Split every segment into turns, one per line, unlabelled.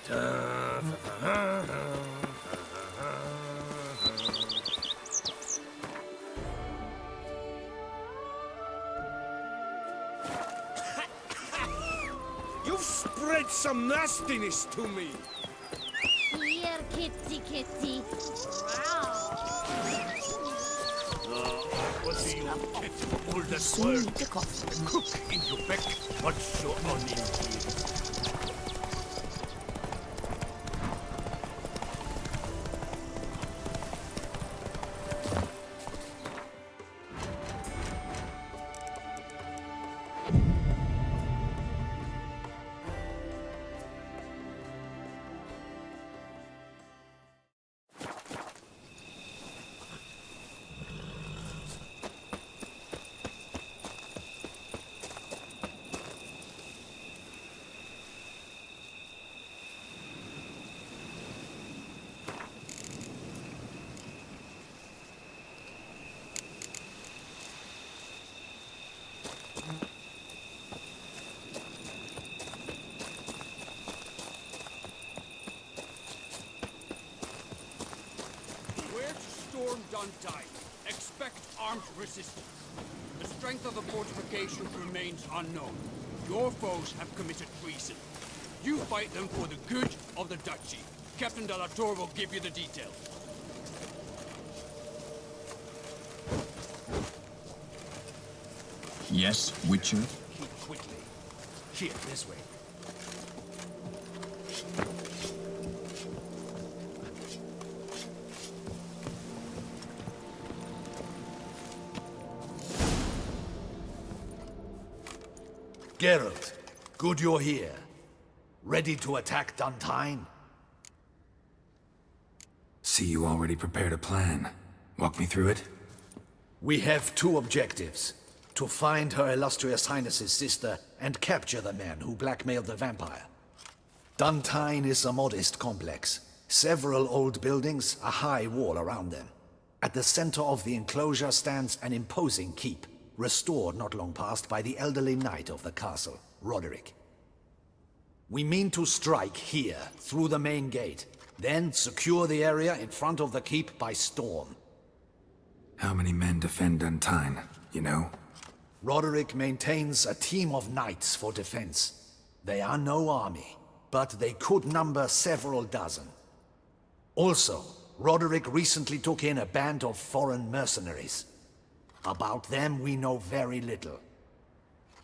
You've spread some nastiness to me.
Here, kitty, kitty.
What do you get all that word? Cook in Quebec, what's so uninteresting?
Storm Duntine. Expect armed resistance. The strength of the fortifications remains unknown. Your foes have committed treason. You fight them for the good of the Duchy. Captain de la Tour will give you the details.
Yes, Witcher?
Keep quickly. Here, this way.
Geralt, good you're here. Ready to attack Duntine?
See, you already prepared a plan. Walk me through it.
We have two objectives. To find Her Illustrious Highness's sister and capture the man who blackmailed the vampire. Duntine is a modest complex. Several old buildings, a high wall around them. At the center of the enclosure stands an imposing keep, restored not long past by the elderly knight of the castle, Roderick. We mean to strike here, through the main gate, then secure the area in front of the keep by storm.
How many men defend Duntine, you know?
Roderick maintains a team of knights for defense. They are no army, but they could number several dozen. Also, Roderick recently took in a band of foreign mercenaries. About them, we know very little.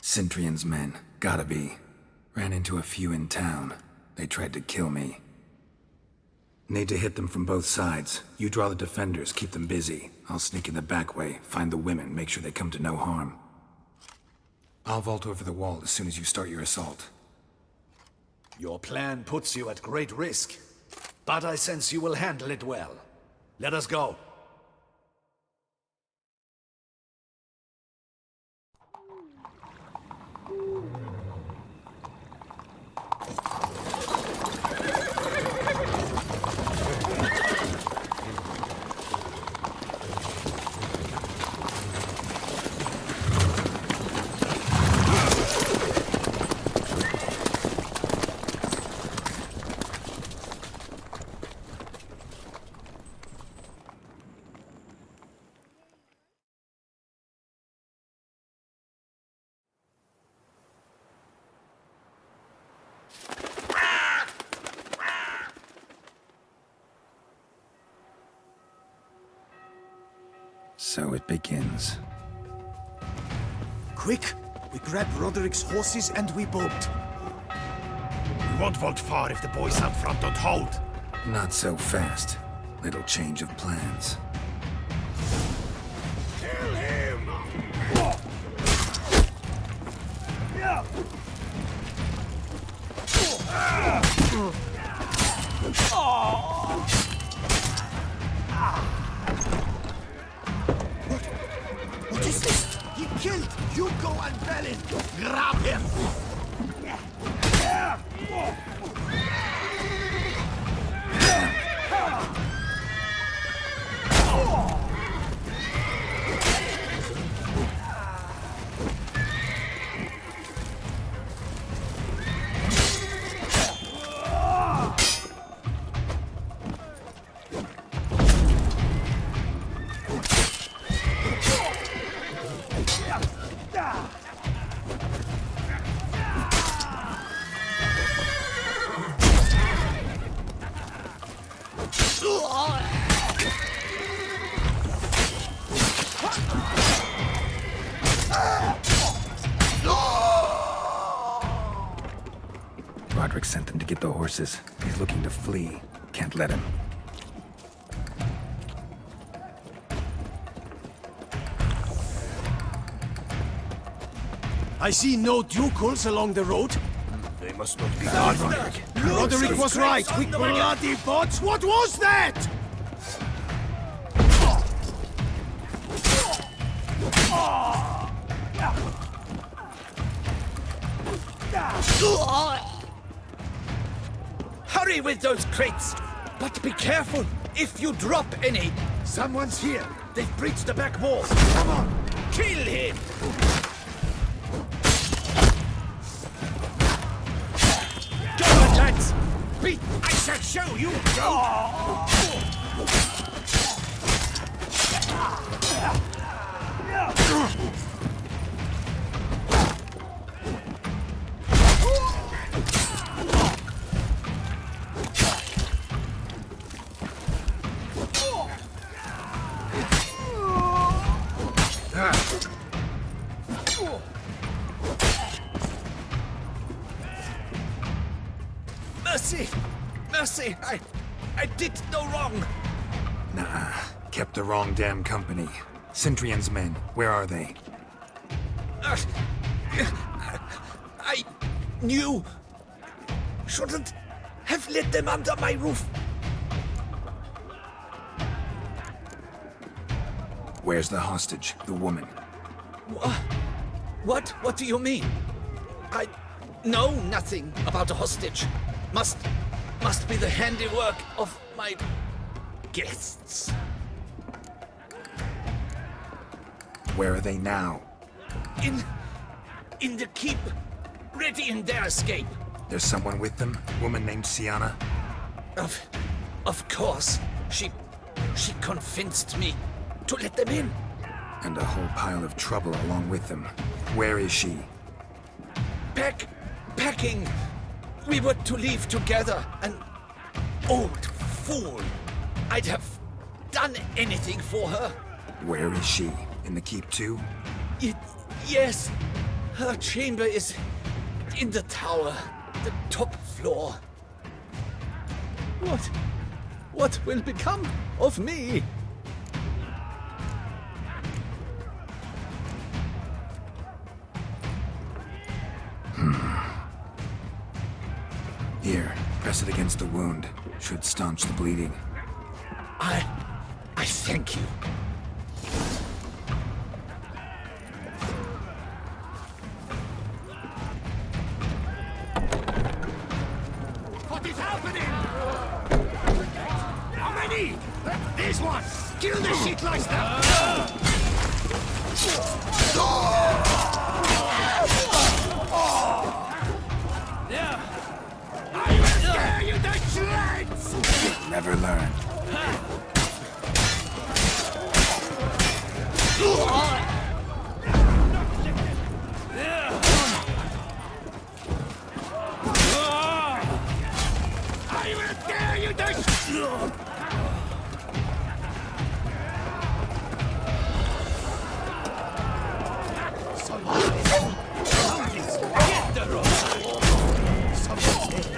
Cintrian's men, gotta be. Ran into a few in town. They tried to kill me. Need to hit them from both sides. You draw the defenders, keep them busy. I'll sneak in the back way, find the women, make sure they come to no harm. I'll vault over the wall as soon as you start your assault.
Your plan puts you at great risk, but I sense you will handle it well. Let us go.
So it begins.
Quick! We grab Roderick's horses and we bolt.
We won't vault far if the boys out front don't hold.
Not so fast. Little change of plans.
Kill him!
What is this? He killed Hugo and Belin! Grab him!
Roderick sent them to get the horses. He's looking to flee. Can't let him.
I see no Ducals along the road.
They must not be
Roderick. Roderick was right. We bloody bots. What was that?
Hurry with those crates! But be careful if you drop any. Someone's here. They've breached the back wall. Come on, kill him! Go on, lads! Beat! I shall show you! Mercy! Mercy! I did no wrong!
Nah, kept the wrong damn company. Centrion's men, where are they?
I knew. Shouldn't have let them under my roof.
Where's the hostage, the woman?
What? What do you mean? I know nothing about a hostage. Must be the handiwork of my guests.
Where are they now?
In the keep, ready in their escape.
There's someone with them? Woman named Sienna?
Of course. She convinced me to let them in.
And a whole pile of trouble along with them. Where is she?
Packing. We were to leave together. An old fool. I'd have done anything for her.
Where is she? In the keep too?
Yes. Her chamber is in the tower. The top floor. What will become of me?
Here, press it against the wound. Should staunch the bleeding.
I thank you.
What is happening? How many? This one. Kill the shit like that. I will tear you to shreds.
Never learn.
I will tear you to Get the rope. Someone's there.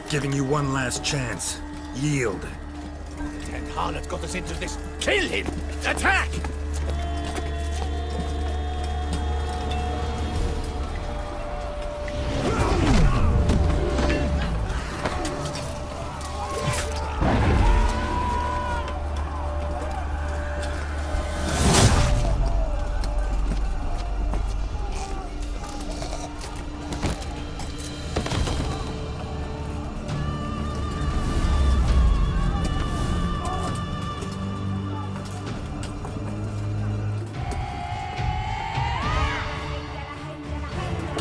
Giving you one last chance. Yield.
That harlot got us into this. Kill him! Attack!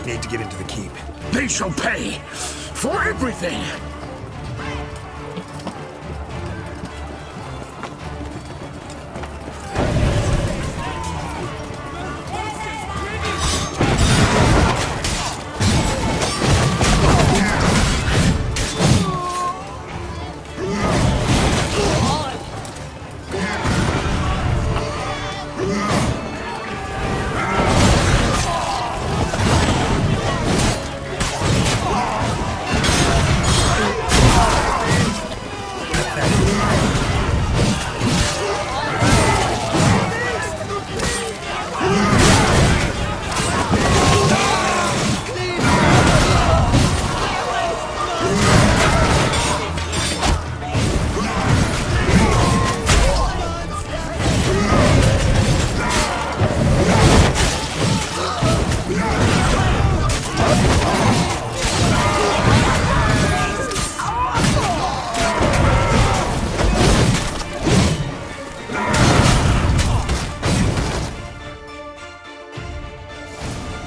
Need to get into the keep.
They shall pay for everything!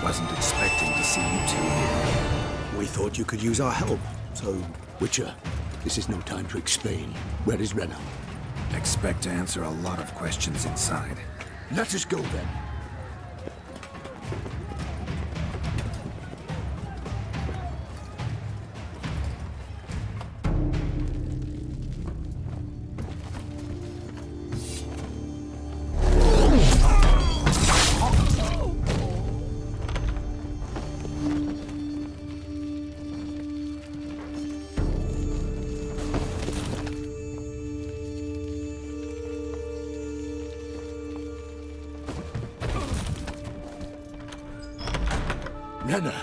Wasn't expecting to see you two here.
We thought you could use our help, so... Witcher, this is no time to explain. Where is Rena?
Expect to answer a lot of questions inside.
Let us go then. Rena!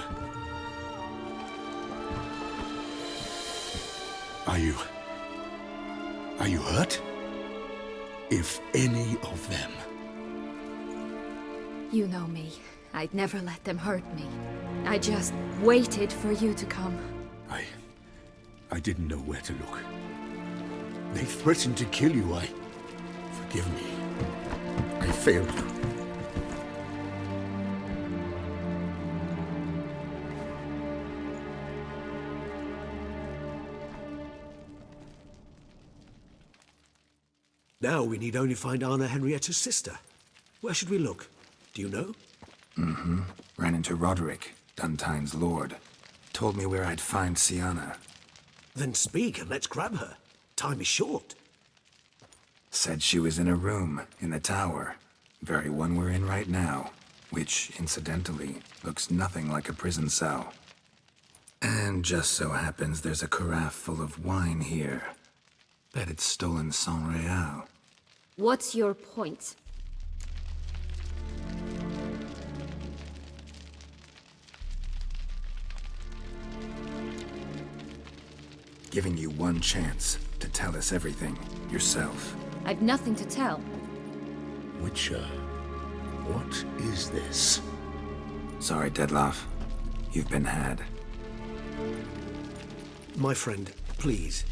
Are you hurt? If any of them.
You know me. I'd never let them hurt me. I just waited for you to come.
I didn't know where to look. They threatened to kill you. Forgive me. I failed you.
Now we need only find Anna Henrietta's sister. Where should we look? Do you know?
Ran into Roderick, Duntine's lord. Told me where I'd find Sienna.
Then speak and let's grab her. Time is short.
Said she was in a room in the tower. Very one we're in right now. Which, incidentally, looks nothing like a prison cell. And just so happens there's a carafe full of wine here. Bet it's stolen San Real.
What's your point?
Giving you one chance to tell us everything yourself.
I've nothing to tell.
Witcher, what is this?
Sorry, Dettlaff. You've been had.
My friend, please.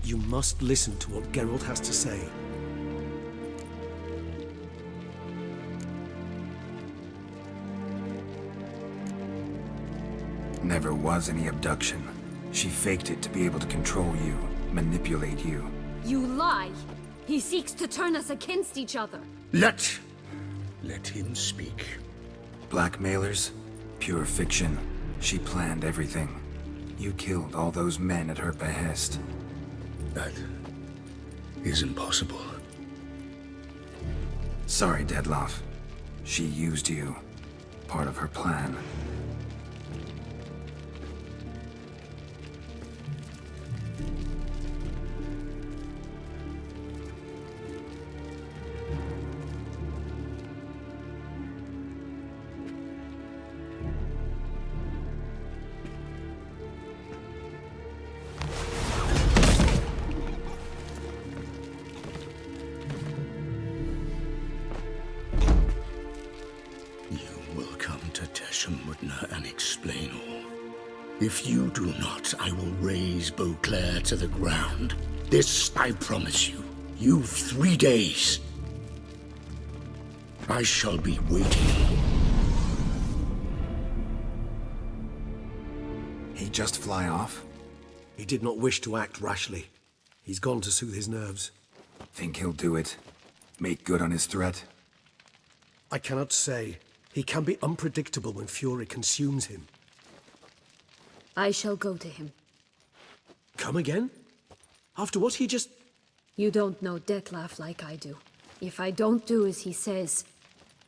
You must listen to what Geralt has to say.
Never was any abduction. She faked it to be able to control you, manipulate you.
You lie! He seeks to turn us against each other.
Let him speak.
Blackmailers? Pure fiction. She planned everything. You killed all those men at her behest.
That is impossible.
Sorry, Dettlaff. She used you. Part of her plan.
And explain all. If you do not, I will raise Beauclair to the ground. This I promise you. You've 3 days. I shall be waiting.
just fly off?
He did not wish to act rashly. He's gone to soothe his nerves.
Think he'll do it? Make good on his threat?
I cannot say. He can be unpredictable when fury consumes him.
I shall go to him.
Come again? After what he just...
You don't know Dettlaff like I do. If I don't do as he says,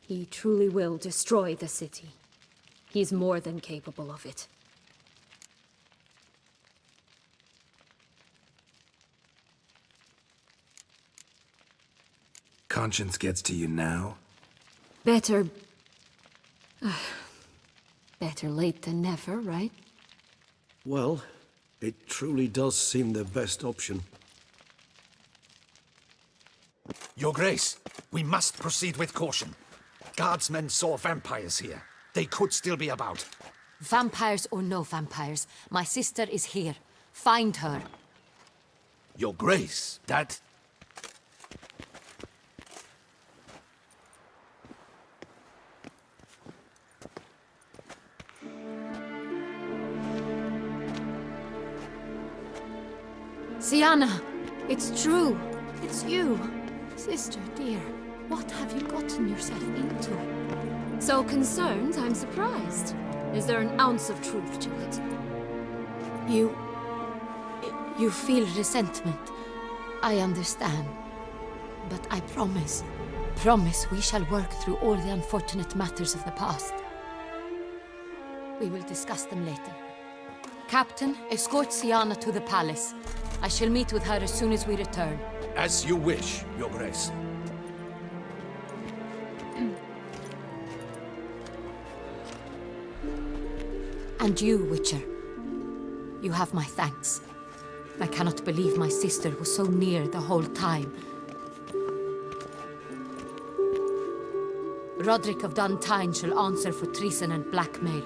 he truly will destroy the city. He's more than capable of it.
Conscience gets to you now?
Better... better late than never, right?
Well, it truly does seem the best option.
Your Grace, we must proceed with caution. Guardsmen saw vampires here. They could still be about.
Vampires or no vampires, my sister is here. Find her.
Your Grace, that...
Siana! It's true! It's you! Sister, dear, what have you gotten yourself into? So concerned, I'm surprised. Is there an ounce of truth to it?
You feel resentment. I understand. But I promise we shall work through all the unfortunate matters of the past. We will discuss them later. Captain, escort Siana to the palace. I shall meet with her as soon as we return.
As you wish, Your Grace.
And you, Witcher. You have my thanks. I cannot believe my sister was so near the whole time. Roderick of Dun Tine shall answer for treason and blackmail.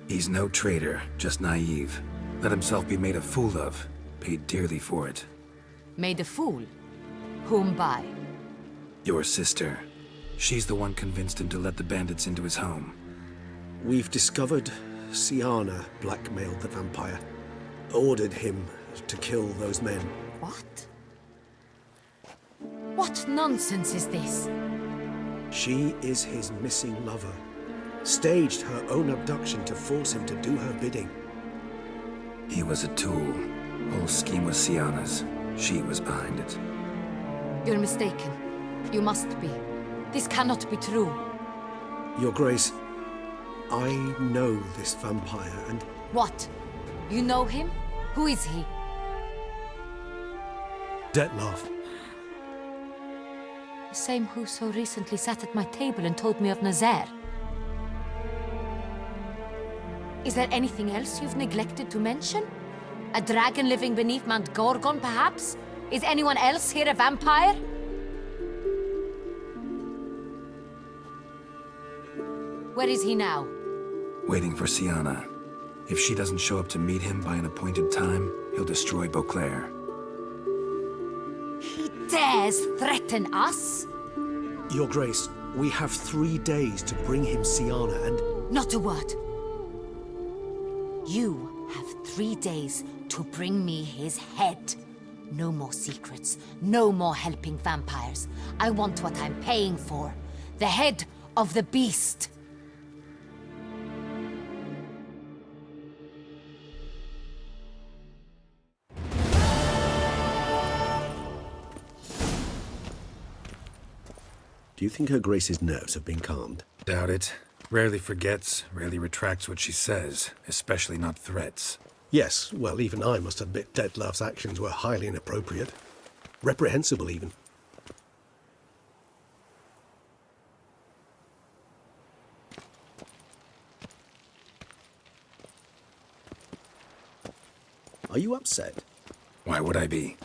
He's no traitor, just naive. Let himself be made a fool of. Paid dearly for it.
Made a fool? Whom by?
Your sister. She's the one convinced him to let the bandits into his home.
We've discovered Siana blackmailed the vampire. Ordered him to kill those men.
What? What nonsense is this?
She is his missing lover. Staged her own abduction to force him to do her bidding.
He was a tool. Whole scheme was Siana's. She was behind it.
You're mistaken. You must be. This cannot be true.
Your Grace, I know this vampire and...
What? You know him? Who is he?
Dettlaff.
The same who so recently sat at my table and told me of Nazaire. Is there anything else you've neglected to mention? A dragon living beneath Mount Gorgon, perhaps? Is anyone else here a vampire? Where is he now?
Waiting for Siana. If she doesn't show up to meet him by an appointed time, he'll destroy Beauclair.
He dares threaten us?
Your Grace, we have 3 days to bring him Siana and...
Not a word. You have 3 days to bring me his head. No more secrets. No more helping vampires. I want what I'm paying for. The head of the beast.
Do you think Her Grace's nerves have been calmed?
Doubt it. Rarely forgets, rarely retracts what she says, especially not threats.
Yes, well, even I must admit Dettlaff's actions were highly inappropriate. Reprehensible, even. Are you upset?
Why would I be?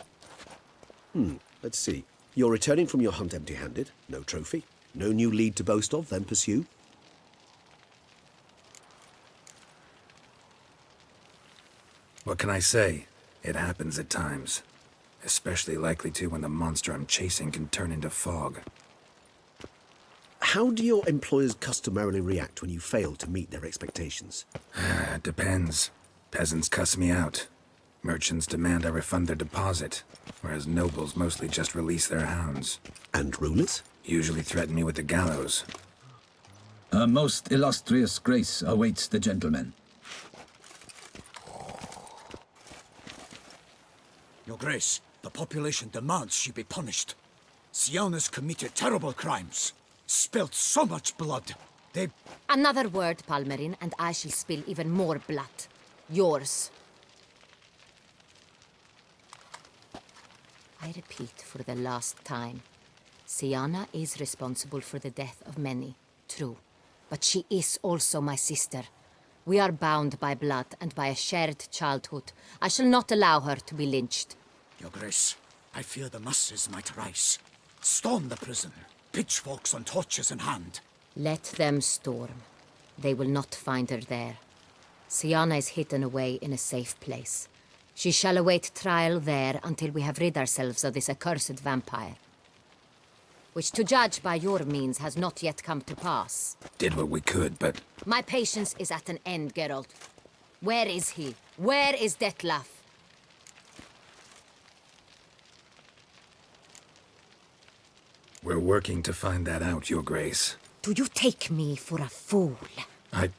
Let's see. You're returning from your hunt empty-handed. No trophy. No new lead to boast of, then pursue.
What can I say? It happens at times. Especially likely to when the monster I'm chasing can turn into fog.
How do your employers customarily react when you fail to meet their expectations?
Depends. Peasants cuss me out. Merchants demand I refund their deposit, whereas nobles mostly just release their hounds.
And rulers?
Usually threaten me with the gallows.
A most illustrious grace awaits the gentleman.
Your Grace, the population demands she be punished. Syanna's committed terrible crimes. Spilt so much blood. They...
Another word, Palmerin, and I shall spill even more blood. Yours. I repeat for the last time. Syanna is responsible for the death of many, true. But she is also my sister. We are bound by blood and by a shared childhood. I shall not allow her to be lynched.
Your Grace, I fear the masses might rise. Storm the prison, pitchforks and torches in hand.
Let them storm. They will not find her there. Syanna is hidden away in a safe place. She shall await trial there until we have rid ourselves of this accursed vampire. Which, to judge by your means, has not yet come to pass.
Did what we could, but...
My patience is at an end, Geralt. Where is he? Where is Detlef?
We're working to find that out, Your Grace.
Do you take me for a fool?
I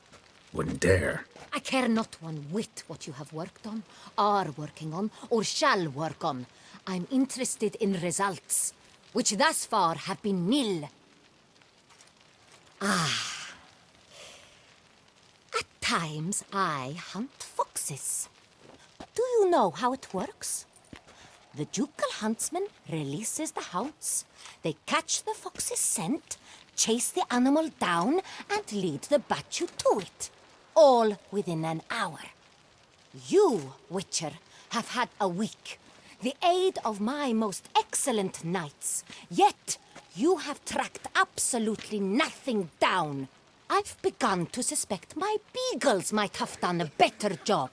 wouldn't dare.
I care not one whit what you have worked on, are working on, or shall work on. I'm interested in results, which thus far have been nil. At times, I hunt foxes. Do you know how it works? The ducal huntsman releases the hounds. They catch the fox's scent, chase the animal down, and lead the battue to it. All within an hour. You, Witcher, have had a week. The aid of my most excellent knights. Yet, you have tracked absolutely nothing down. I've begun to suspect my beagles might have done a better job.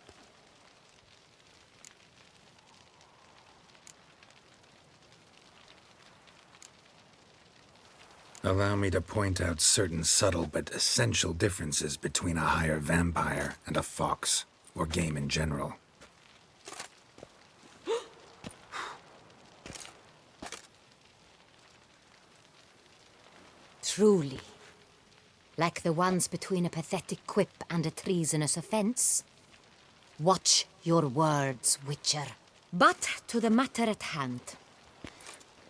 Allow me to point out certain subtle but essential differences between a higher vampire and a fox, or game in general.
Truly. Like the ones between a pathetic quip and a treasonous offense. Watch your words, Witcher. But to the matter at hand.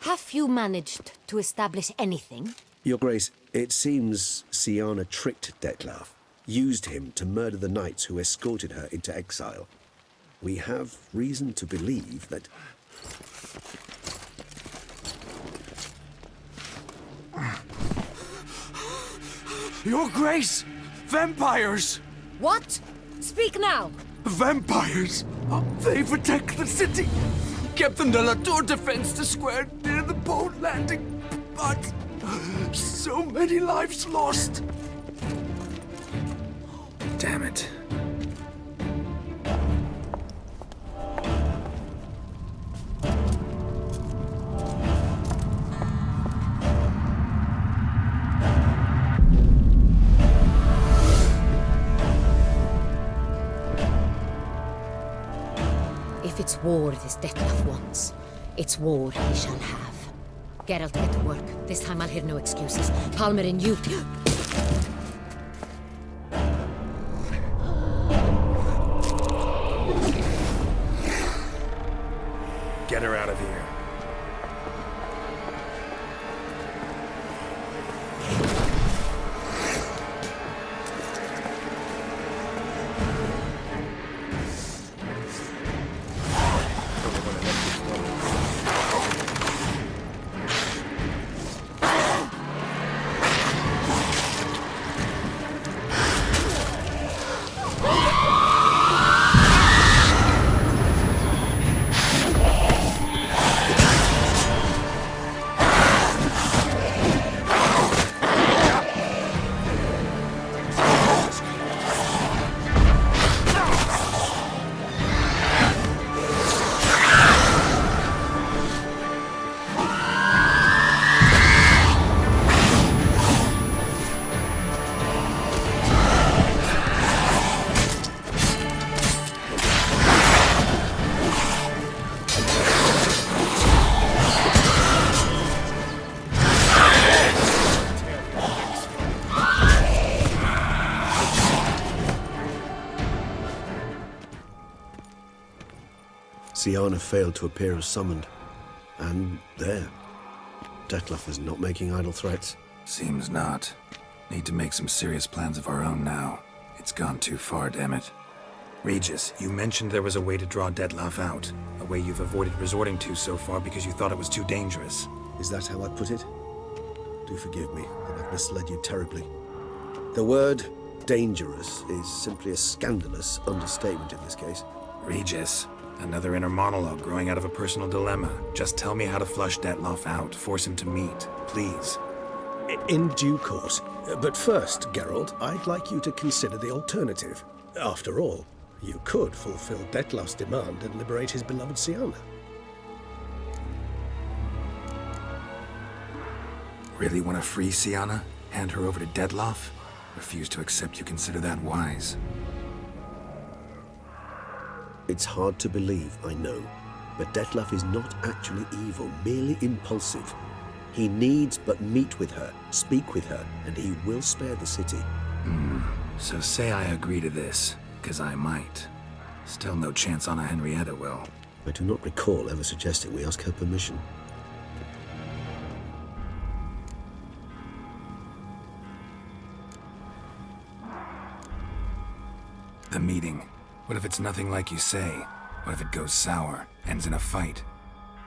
Have you managed to establish anything?
Your Grace, it seems Syanna tricked Detlef, used him to murder the knights who escorted her into exile. We have reason to believe that...
Your Grace! Vampires!
What? Speak now!
Vampires! They protect the city! Captain de la Tour defends the square near the boat landing, but so many lives lost!
Damn it.
If it's war this Detlef wants, it's war he shall have. Geralt, get to work. This time I'll hear no excuses. Palmerin, you...
Get her out of here.
Syanna failed to appear as summoned. And there. Dettlaff is not making idle threats.
Seems not. Need to make some serious plans of our own now. It's gone too far, damn it. Regis, you mentioned there was a way to draw Dettlaff out. A way you've avoided resorting to so far because you thought it was too dangerous.
Is that how I put it? Do forgive me that I've misled you terribly. The word dangerous is simply a scandalous understatement in this case.
Regis, another inner monologue growing out of a personal dilemma. Just tell me how to flush Dettlaff out, force him to meet, please.
In due course. But first, Geralt, I'd like you to consider the alternative. After all, you could fulfill Dettlaff's demand and liberate his beloved Syanna.
Really want to free Syanna? Hand her over to Dettlaff? Refuse to accept you consider that wise.
It's hard to believe, I know, but Dettlaff is not actually evil, merely impulsive. He needs but meet with her, speak with her, and he will spare the city.
So say I agree to this, 'cause I might. Still no chance Anna Henrietta will.
I do not recall ever suggesting we ask her permission.
The meeting. What if it's nothing like you say? What if it goes sour, ends in a fight?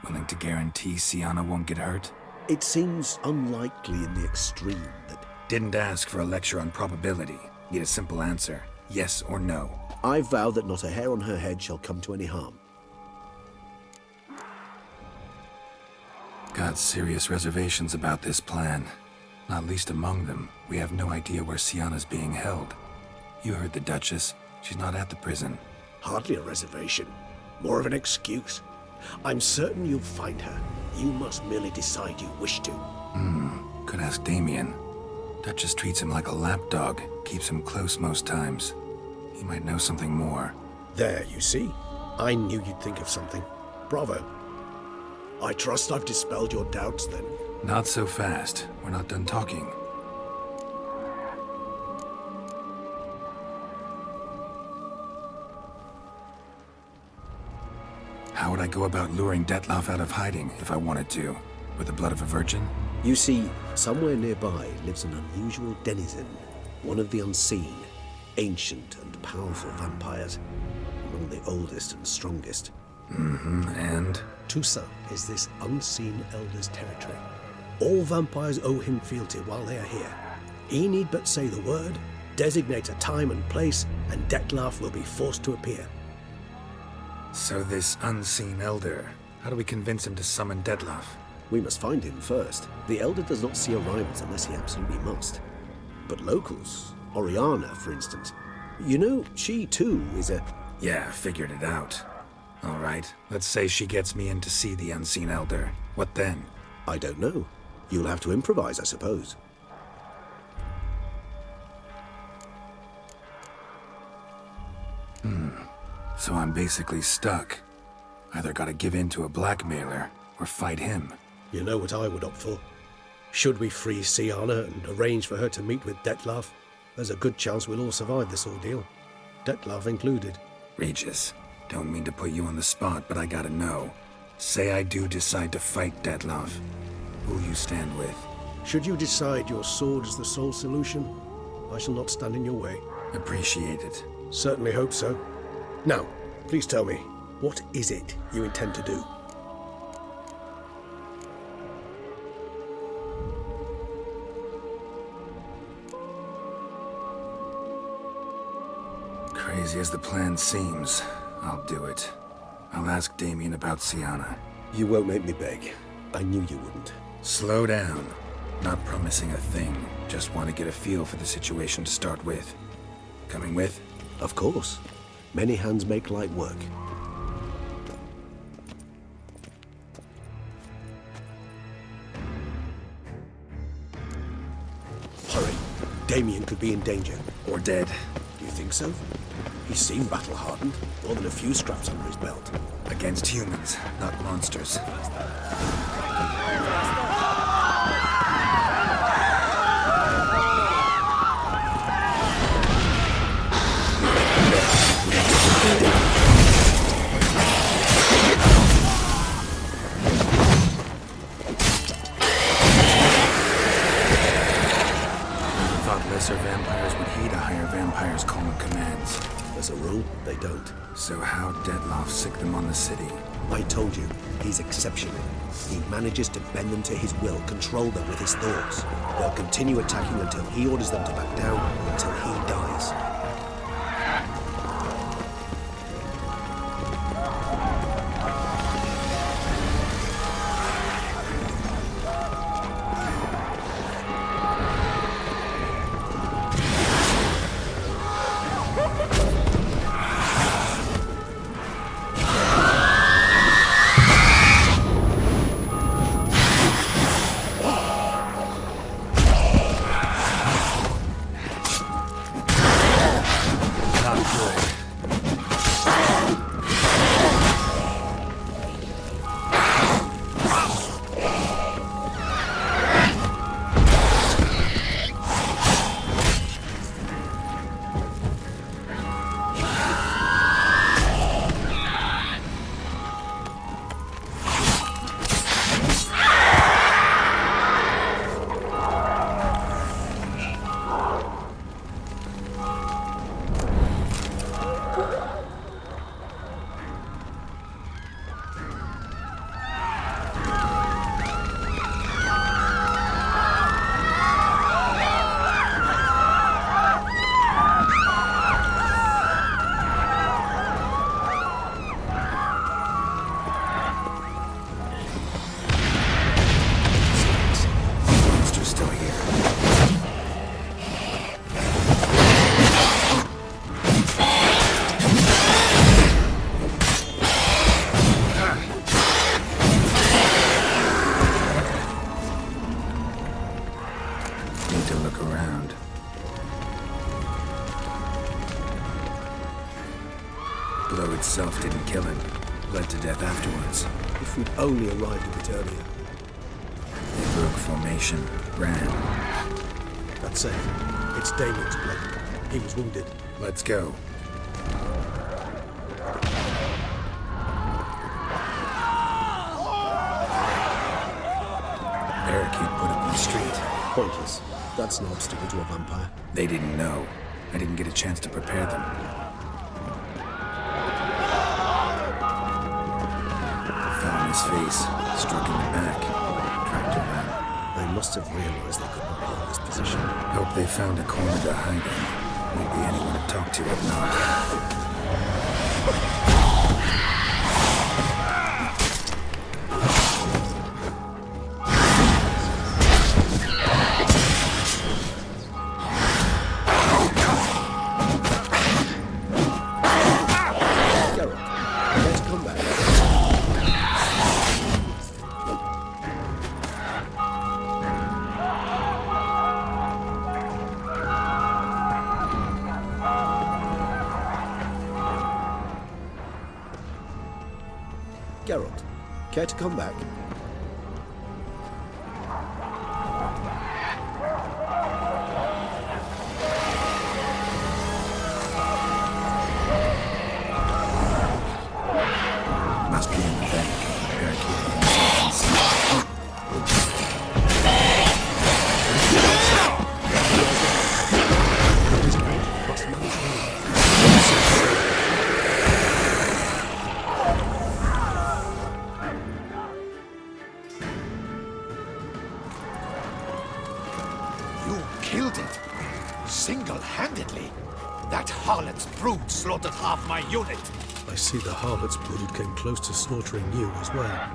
Willing to guarantee Syanna won't get hurt?
It seems unlikely in the extreme that...
Didn't ask for a lecture on probability. Need a simple answer. Yes or no.
I vow that not a hair on her head shall come to any harm.
Got serious reservations about this plan. Not least among them, we have no idea where Syanna's being held. You heard the Duchess. She's not at the prison.
Hardly a reservation. More of an excuse. I'm certain you'll find her. You must merely decide you wish to.
Could ask Damien. Duchess treats him like a lapdog, keeps him close most times. He might know something more.
There, you see? I knew you'd think of something. Bravo. I trust I've dispelled your doubts, then.
Not so fast. We're not done talking. How would I go about luring Dettlaff out of hiding if I wanted to? With the blood of a virgin?
You see, somewhere nearby lives an unusual denizen, one of the unseen, ancient and powerful vampires, among the oldest and strongest.
And?
Tusa is this unseen elder's territory. All vampires owe him fealty while they are here. He need but say the word, designate a time and place, and Dettlaff will be forced to appear.
So this unseen elder, how do we convince him to summon Dettlaff?
We must find him first. The elder does not see arrivals unless he absolutely must. But locals, Oriana, for instance, you know, she too is a...
Yeah, figured it out. All right, let's say she gets me in to see the unseen elder. What then?
I don't know. You'll have to improvise, I suppose.
So I'm basically stuck. Either gotta give in to a blackmailer, or fight him.
You know what I would opt for. Should we free Syanna and arrange for her to meet with Dettlaff, there's a good chance we'll all survive this ordeal. Dettlaff included.
Regis, don't mean to put you on the spot, but I gotta know. Say I do decide to fight Dettlaff. Who'll you stand with?
Should you decide your sword is the sole solution, I shall not stand in your way.
Appreciate it.
Certainly hope so. Now, please tell me, what is it you intend to do?
Crazy as the plan seems, I'll do it. I'll ask Damien about Syanna.
You won't make me beg. I knew you wouldn't.
Slow down. Not promising a thing. Just want to get a feel for the situation to start with. Coming with?
Of course. Many hands make light work.
Hurry. Damien could be in danger.
Or dead.
Do you think so? He seemed battle-hardened. More than a few scraps under his belt.
Against humans, not monsters. Regardless, our vampires would heed a higher vampire's call and commands.
As a rule, they don't.
So how Dettlaff sick them on the city?
I told you, he's exceptional. He manages to bend them to his will, control them with his thoughts. They'll continue attacking until he orders them to back down, until he dies.
Blow itself didn't kill him. Led to death afterwards.
If we'd only arrived a bit earlier.
They broke formation. Ran.
That's it. It's Damien's blood. He was wounded.
Let's go. Barricade put up in the street.
Pointless. That's no obstacle to a vampire.
They didn't know. I didn't get a chance to prepare them. Fell on his face, struck in the back, tried to run.
They must have realized they couldn't hold this position.
Hope they found a corner to hide in. Won't be anyone to talk to if not.
Geralt, care to come back?
Must be in the bank. Barricading himself
You killed it! Single-handedly! That harlot's brood slaughtered half my unit!
I see the harlot's brood came close to slaughtering you as well.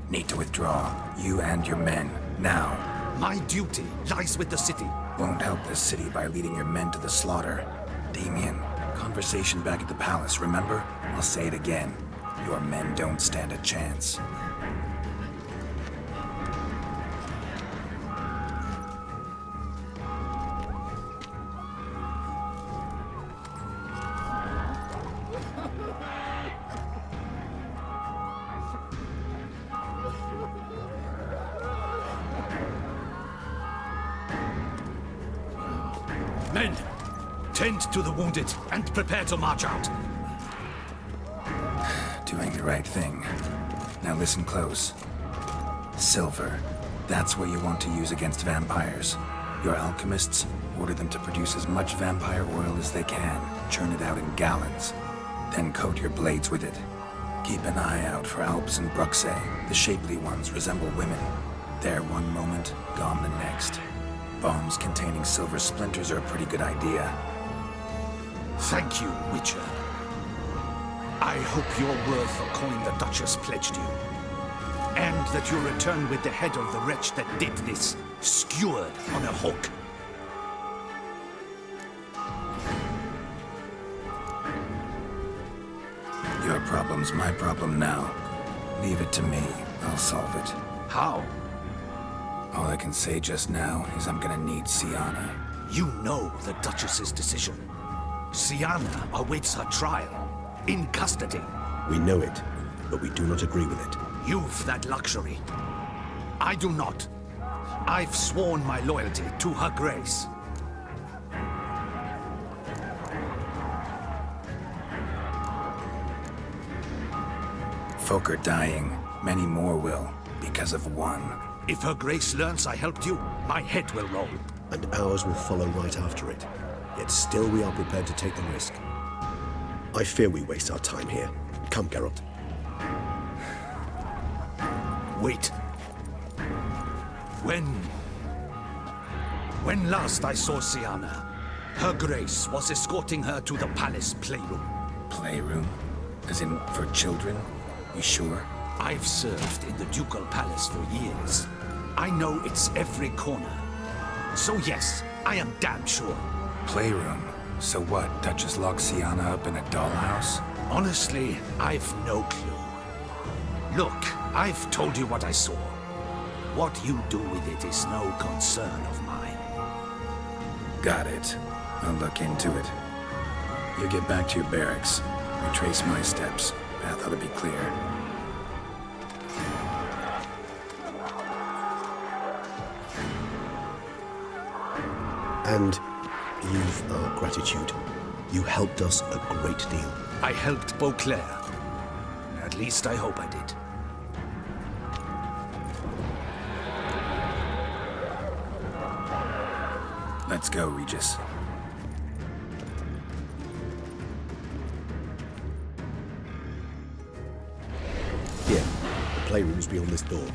Need to withdraw. You and your men. Now.
My duty lies with the city.
Won't help the city by leading your men to the slaughter. Damien, conversation back at the palace, remember? I'll say it again. Your men don't stand a chance.
Men, tend to the wounded and prepare to march out.
Doing the right thing. Now listen close. Silver. That's what you want to use against vampires. Your alchemists, order them to produce as much vampire oil as they can, churn it out in gallons, then coat your blades with it. Keep an eye out for Alps and Bruxae. The shapely ones resemble women. There one moment, gone the next. Bombs containing silver splinters are a pretty good idea.
Thank you, Witcher. I hope you're worth the coin the Duchess pledged you. And that you return with the head of the wretch that did this, skewered on a hook.
Your problem's my problem now. Leave it to me. I'll solve it.
How?
All I can say just now is I'm gonna need Syanna.
You know the Duchess's decision. Syanna awaits her trial, in custody.
We know it, but we do not agree with it.
You've that luxury. I do not. I've sworn my loyalty to her grace.
Folk are dying. Many more will, because of one.
If her grace learns I helped you, my head will roll.
And ours will follow right after it. Yet still we are prepared to take the risk. I fear we waste our time here. Come, Geralt.
Wait. When last I saw Syanna, her grace was escorting her to the palace playroom.
Playroom? As in, for children? You sure?
I've served in the ducal palace for years. I know its every corner. So yes, I am damn sure.
Playroom? So what, Duchess locked Syanna up in a dollhouse?
Honestly, I've no clue. Look, I've told you what I saw. What you do with it is no concern of mine.
Got it. I'll look into it. You get back to your barracks. Retrace my steps. Path ought to be clear.
And you've our gratitude. You helped us a great deal.
I helped Beauclair. At least I hope I did.
Let's go, Regis.
Here, the playroom's beyond this door.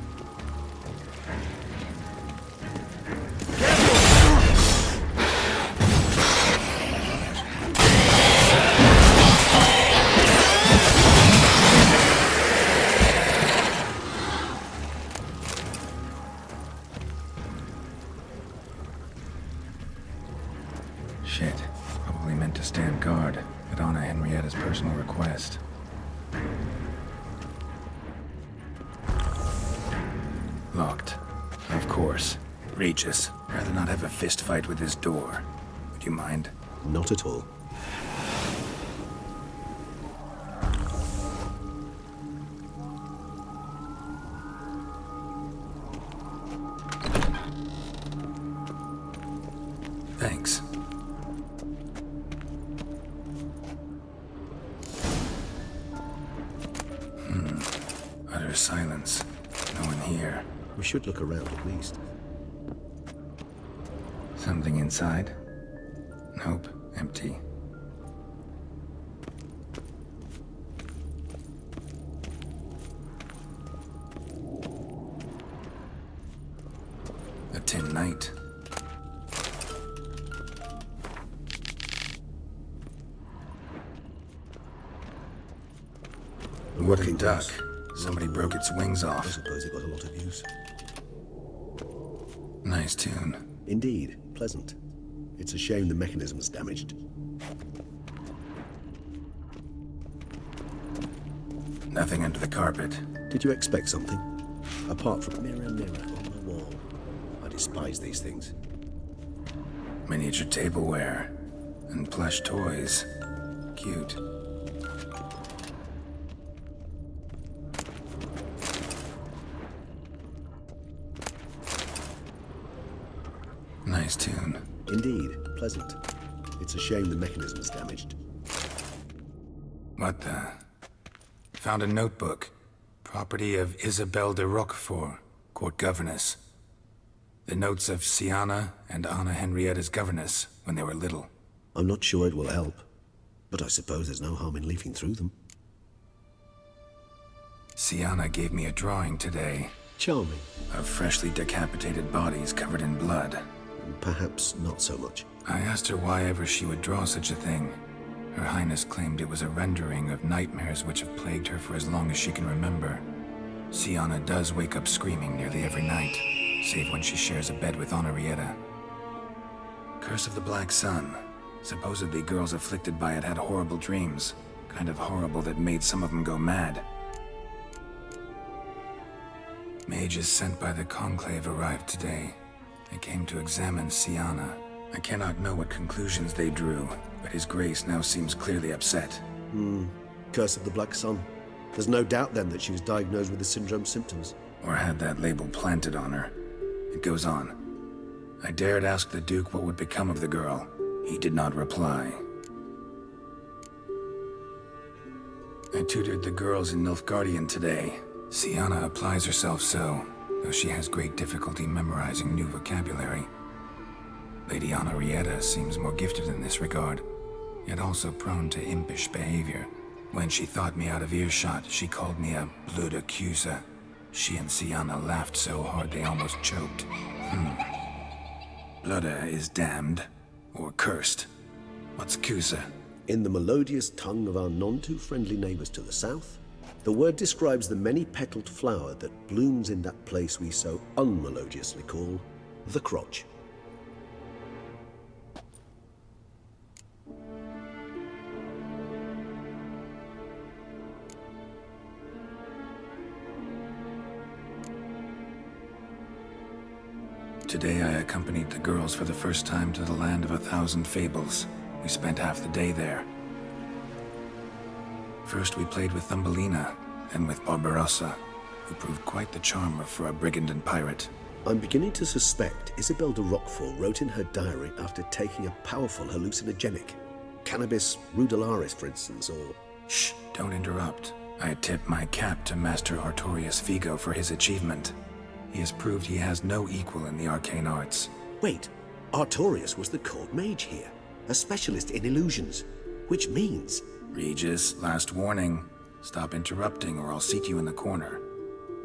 Shit. Probably meant to stand guard, but honor Henrietta's personal request. Locked. Of course. Regis, rather not have a fist fight with this door. Would you mind?
Not at all.
Thanks. Utter silence. No one here.
We should look around at least.
Something inside? Nope. Empty. A tin knight. Wooden duck. Somebody broke its wings
I
off.
suppose it got a lot of use.
Nice tune.
Indeed, pleasant. It's a shame the mechanism's damaged.
Nothing under the carpet.
Did you expect something? Apart from mirror, mirror on the wall. I despise these things.
Miniature tableware. And plush toys. Cute. Nice tune.
Indeed, pleasant. It's a shame the mechanism's damaged.
What the? Found a notebook. Property of Isabelle de Roquefort, court governess. The notes of Siana and Anna Henrietta's governess when they were little.
I'm not sure it will help, but I suppose there's no harm in leafing through them.
Siana gave me a drawing today.
Charming.
Of freshly decapitated bodies covered in blood.
Perhaps not so much.
I asked her why ever she would draw such a thing. Her Highness claimed it was a rendering of nightmares which have plagued her for as long as she can remember. Siana does wake up screaming nearly every night, save when she shares a bed with Henrietta. Curse of the Black Sun. Supposedly girls afflicted by it had horrible dreams. Kind of horrible that made some of them go mad. Mages sent by the Conclave arrived today. They came to examine Siana. I cannot know what conclusions they drew, but His Grace now seems clearly upset.
Curse of the Black Sun. There's no doubt then that she was diagnosed with the syndrome symptoms.
Or had that label planted on her. It goes on. I dared ask the Duke what would become of the girl. He did not reply. I tutored the girls in Nilfgaardian today. Siana applies herself so, though she has great difficulty memorizing new vocabulary. Lady Henrietta seems more gifted in this regard, yet also prone to impish behavior. When she thought me out of earshot, she called me a blood accuser. She and Siana laughed so hard they almost choked. Blooda is damned, or cursed. What's Cusa?
In the melodious tongue of our none-too-friendly neighbors to the south, the word describes the many-petaled flower that blooms in that place we so unmelodiously call the crotch.
Today I accompanied the girls for the first time to the land of 1,000 fables. We spent half the day there. First we played with Thumbelina, then with Barbarossa, who proved quite the charmer for a brigand and pirate.
I'm beginning to suspect Isabel de Roquefort wrote in her diary after taking a powerful hallucinogenic. Cannabis rudelaris, for instance, or...
Shh, don't interrupt. I tip my cap to Master Artorius Vigo for his achievement. He has proved he has no equal in the arcane arts.
Wait, Artorius was the court mage here, a specialist in illusions, which means...
Regis, last warning. Stop interrupting or I'll seat you in the corner.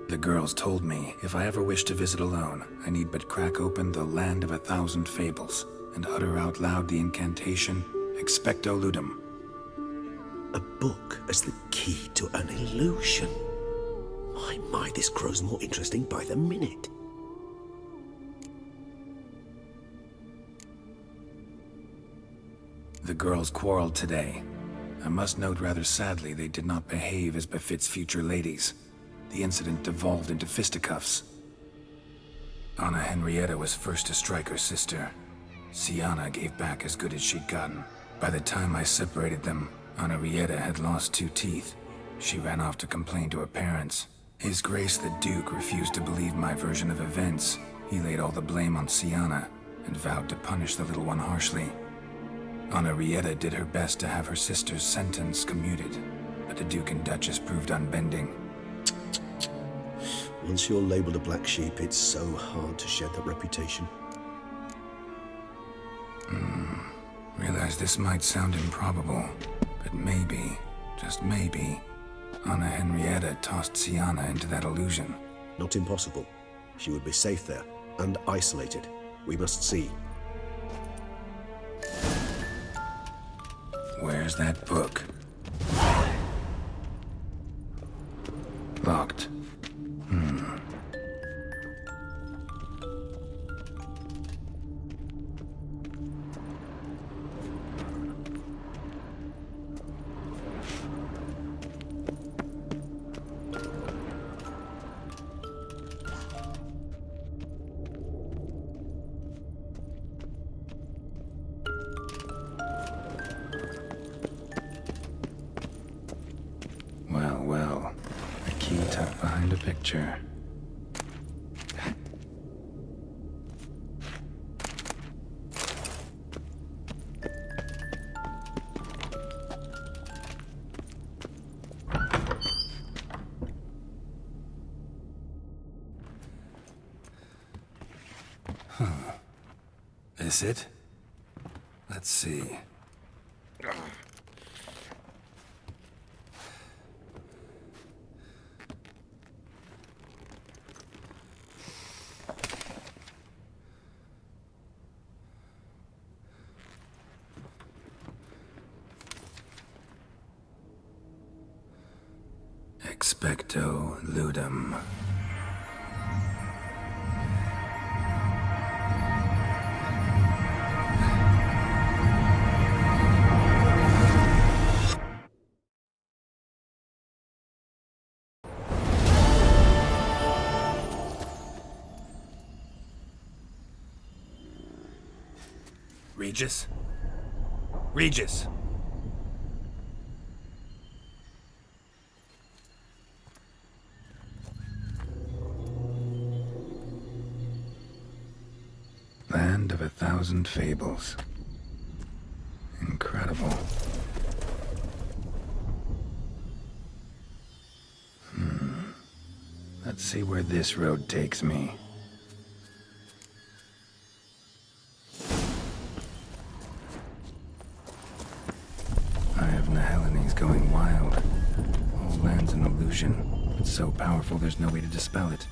The girls told me if I ever wish to visit alone, I need but crack open the Land of 1,000 Fables and utter out loud the incantation, Expecto Ludum.
A book as the key to an illusion. My, this grows more interesting by the minute.
The girls quarreled today. I must note rather sadly they did not behave as befits future ladies. The incident devolved into fisticuffs. Anna Henrietta was first to strike her sister. Siana gave back as good as she'd gotten. By the time I separated them, Henrietta had lost 2 teeth. She ran off to complain to her parents. His Grace the Duke refused to believe my version of events. He laid all the blame on Siana and vowed to punish the little one harshly. Henrietta did her best to have her sister's sentence commuted, but the Duke and Duchess proved unbending.
Once you're labeled a black sheep, it's so hard to shed that reputation.
Realize this might sound improbable, but maybe, just maybe, Anna Henrietta tossed Siana into that illusion.
Not impossible. She would be safe there, and isolated. We must see.
Where's that book? Locked. Well, a key tucked behind a picture. this it? Let's see. Expecto ludum. Regis? Regis! Land of 1,000 fables. Incredible. Let's see where this road takes me. Eye of Nehelene going wild. All land's an illusion. It's so powerful there's no way to dispel it.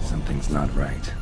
Something's not right.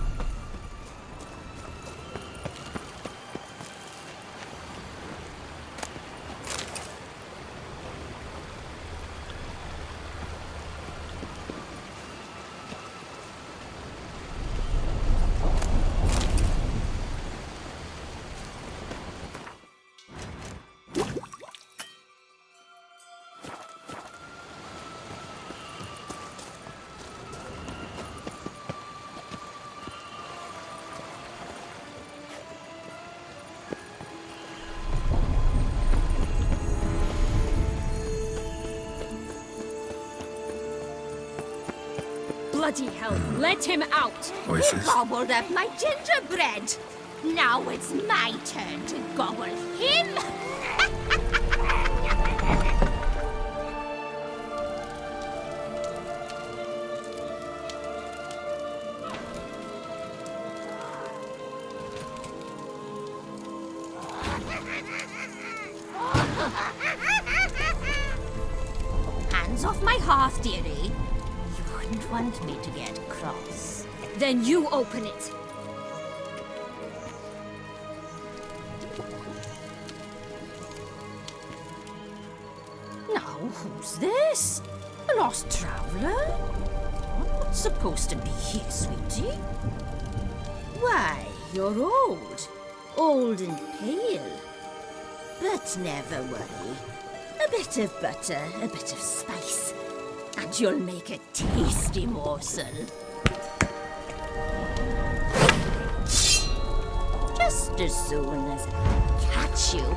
Bloody hell, let him out!
Voices.
He gobbled up my gingerbread. Now it's my turn to gobble him. Hands off my hearth, dearie. You wouldn't want me to get cross.
Then you open it.
Now, who's this? A lost traveler? I'm not supposed to be here, sweetie. Why, you're old. Old and pale. But never worry. A bit of butter, a bit of spice, and you'll make a tasty morsel. Just as soon as I catch you.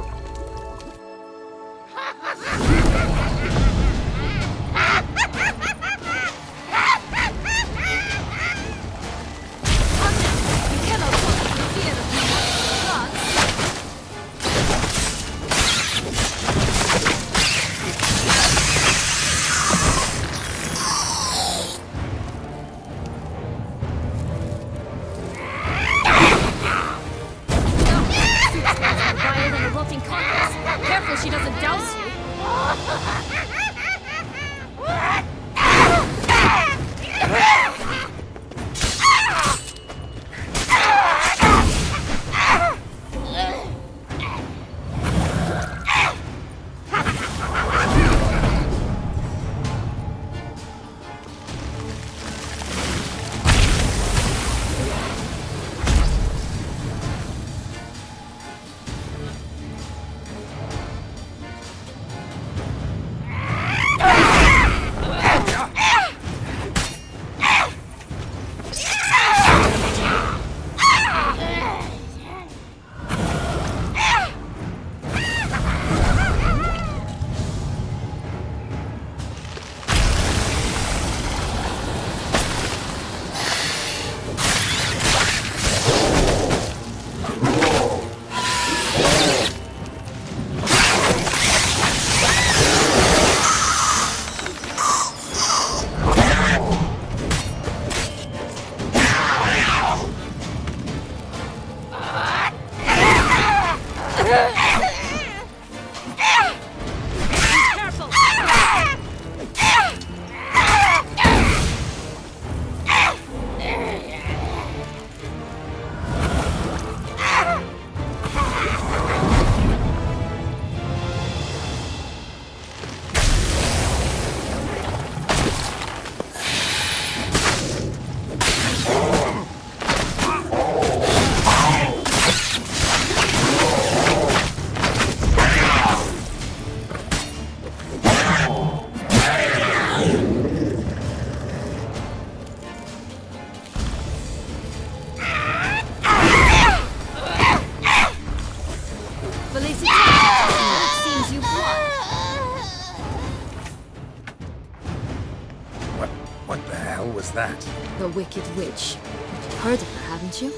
What the hell was that?
The Wicked Witch. You've heard of her, haven't you?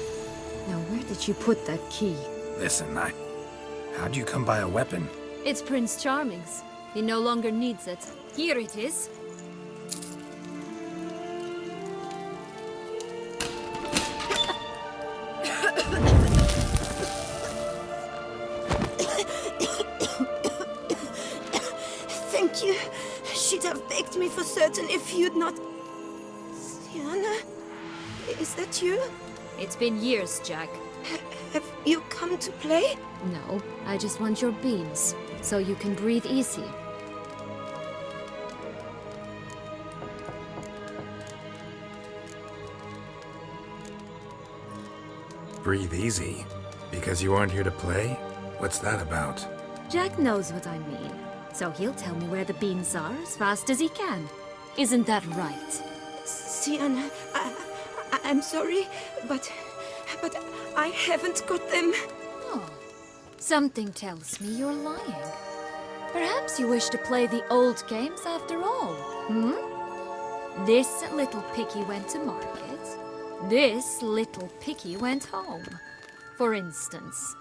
Now, where did you put that key?
Listen, how'd you come by a weapon?
It's Prince Charming's. He no longer needs it. Here it is.
Thank you. She'd have begged me for certain if you'd not... Sienna? Is that you?
It's been years, Jack.
Have you come to play?
No, I just want your beams, so you can breathe easy.
Breathe easy? Because you aren't here to play? What's that about?
Jack knows what I mean, so he'll tell me where the beans are as fast as he can. Isn't that right?
Sienna, I'm sorry, but I haven't got them.
Oh, something tells me you're lying. Perhaps you wish to play the old games after all, This little piggy went to market. This little piggy went home, for instance.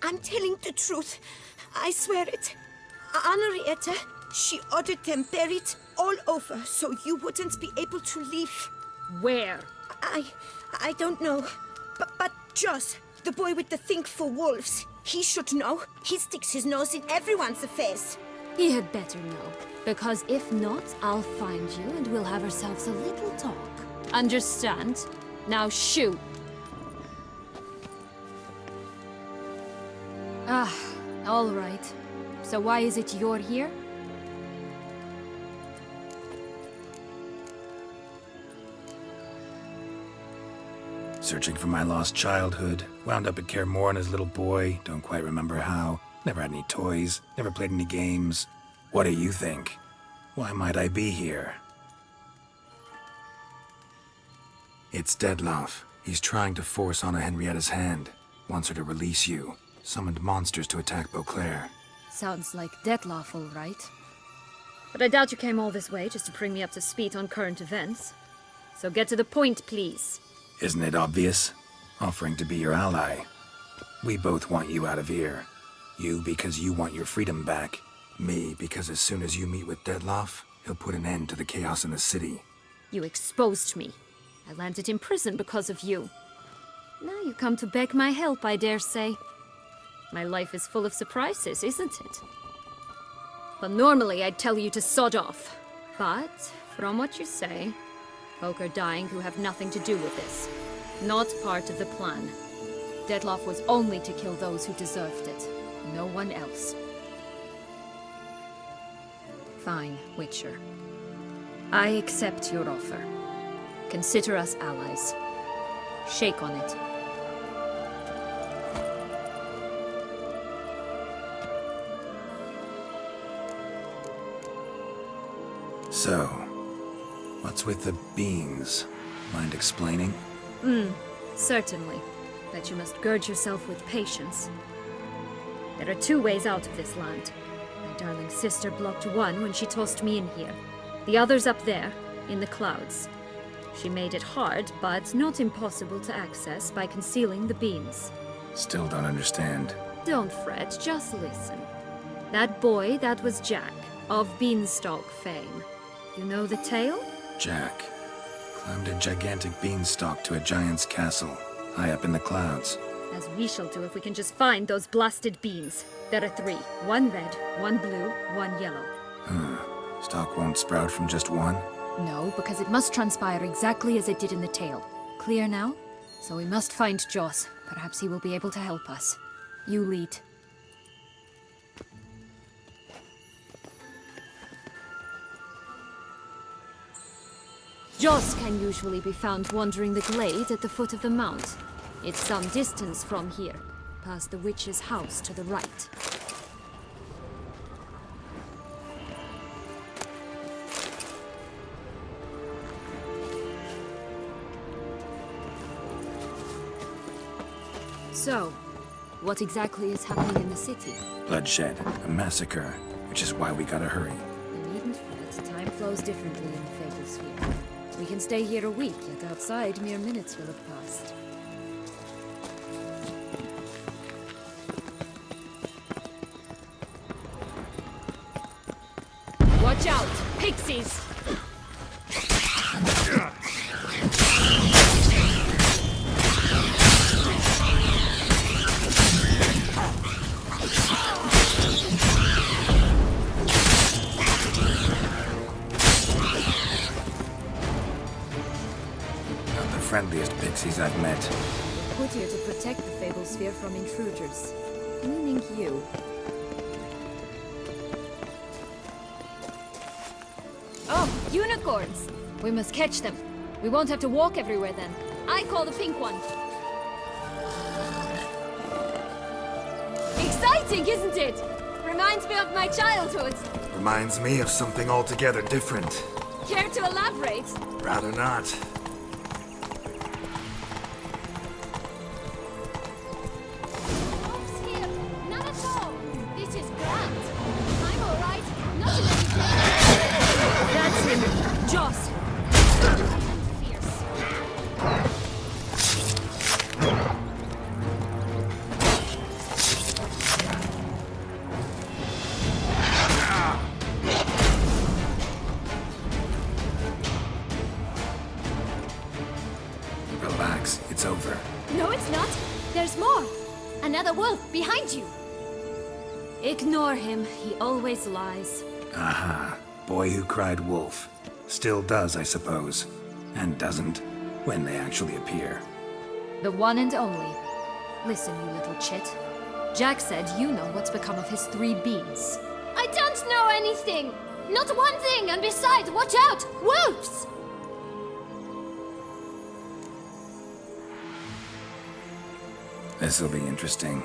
I'm telling the truth. I swear it. Henrietta, she ordered them buried all over so you wouldn't be able to leave.
Where?
I don't know. But Joss, the boy with the thing for wolves, he should know. He sticks his nose in everyone's affairs.
He had better know, because if not, I'll find you and we'll have ourselves a little talk. Understand? Now shoo! All right. So why is it you're here?
Searching for my lost childhood. Wound up at Kaer Morhen as a little boy. Don't quite remember how. Never had any toys. Never played any games. What do you think? Why might I be here? It's Dettlaff. He's trying to force Anna Henrietta's hand. Wants her to release you. Summoned monsters to attack Beauclair.
Sounds like Dettlaff, all right. But I doubt you came all this way just to bring me up to speed on current events. So get to the point, please.
Isn't it obvious? Offering to be your ally. We both want you out of here. You because you want your freedom back. Me because as soon as you meet with Dettlaff, he'll put an end to the chaos in the city.
You exposed me. I landed in prison because of you. Now you come to beg my help, I dare say. My life is full of surprises, isn't it? Well, normally I'd tell you to sod off. But, from what you say, folk are dying who have nothing to do with this. Not part of the plan. Dettlaff was only to kill those who deserved it. No one else. Fine, Witcher. I accept your offer. Consider us allies. Shake on it.
So, what's with the beans? Mind explaining?
Certainly. But you must gird yourself with patience. There are two ways out of this land. My darling sister blocked one when she tossed me in here. The other's up there, in the clouds. She made it hard, but not impossible to access by concealing the beans.
Still don't understand.
Don't fret, just listen. That boy, that was Jack, of Beanstalk fame. You know the tale?
Jack climbed a gigantic beanstalk to a giant's castle, high up in the clouds.
As we shall do if we can just find those blasted beans. There are 3. 1 red, 1 blue, 1 yellow.
Stalk won't sprout from just one?
No, because it must transpire exactly as it did in the tale. Clear now? So we must find Joss. Perhaps he will be able to help us. You lead. Joss can usually be found wandering the glade at the foot of the mount. It's some distance from here, past the witch's house to the right. So, what exactly is happening in the city?
Bloodshed, a massacre, which is why we gotta hurry.
You needn't fret.
time flows differently in the Fatal Sphere. We can stay here a week, yet outside mere minutes will have passed. Watch out! Pixies!
Friendliest pixies I've met.
Put here to protect the Fable Sphere from intruders. Meaning you. Oh, unicorns! We must catch them. We won't have to walk everywhere then. I call the pink one. Exciting, isn't it? Reminds me of my childhood.
Reminds me of something altogether different.
Care to elaborate?
Rather not.
Joss!
Relax, it's over.
No, it's not. There's more. Another wolf behind you. Ignore him. He always lies.
Aha. Boy who cried wolf. Still does, I suppose. And doesn't, when they actually appear.
The one and only. Listen, you little chit. Jack said you know what's become of his 3 beans.
I don't know anything! Not one thing, and besides, watch out! Wolves!
This'll be interesting.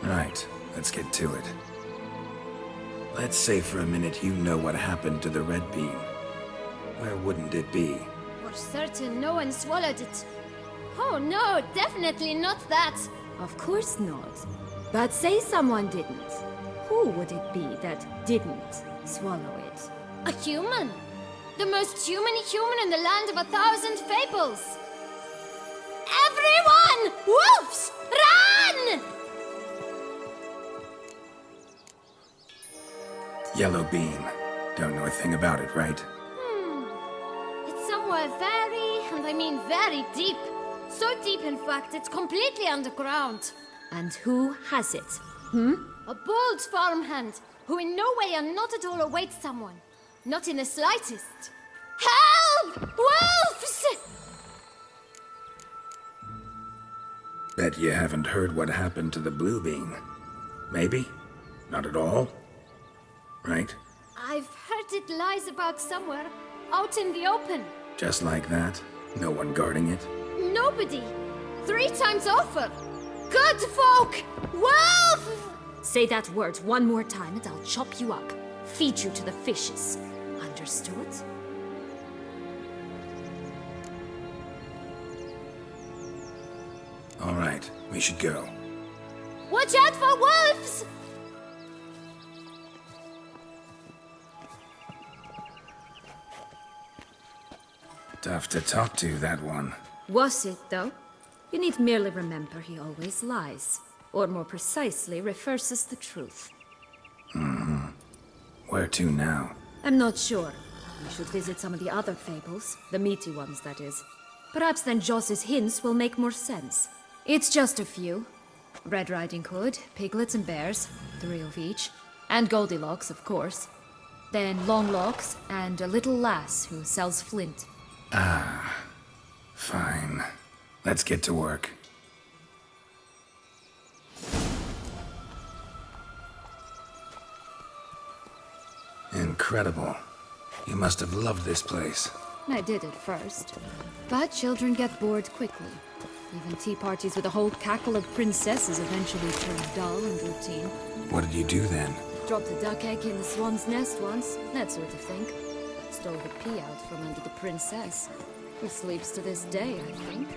Right, let's get to it. Let's say for a minute you know what happened to the red bean. Where wouldn't it be?
For certain, no one swallowed it. Oh no, definitely not that.
Of course not. But say someone didn't. Who would it be that didn't swallow it?
A human. The most human in the land of 1,000 fables. Everyone! Wolves! Run!
Yellow bean. Don't know a thing about it, right?
It's somewhere very, and I mean very deep. So deep, in fact, it's completely underground.
And who has it?
A bold farmhand, who in no way and not at all awaits someone. Not in the slightest. Help! Wolves!
Bet you haven't heard what happened to the blue bean. Maybe? Not at all? Right?
I've heard it lies about somewhere, out in the open.
Just like that? No one guarding it?
Nobody. 3 times over. Good folk! Wolf!
Say that word one more time and I'll chop you up. Feed you to the fishes. Understood?
All right, we should go.
Watch out for wolves!
Tough to talk to, that one.
Was it, though? You need merely remember he always lies. Or more precisely, reverses the truth.
Where to now?
I'm not sure. We should visit some of the other fables. The meaty ones, that is. Perhaps then Joss's hints will make more sense. It's just a few. Red Riding Hood, piglets and bears, 3 of each. And Goldilocks, of course. Then Longlocks, and a little lass who sells flint.
Fine. Let's get to work. Incredible. You must have loved this place.
I did at first. But children get bored quickly. Even tea parties with a whole cackle of princesses eventually turn dull and routine.
What did you do then?
Dropped a duck egg in the swan's nest once, that sort of thing. Stole the pea out from under the princess. Who sleeps to this day, I think.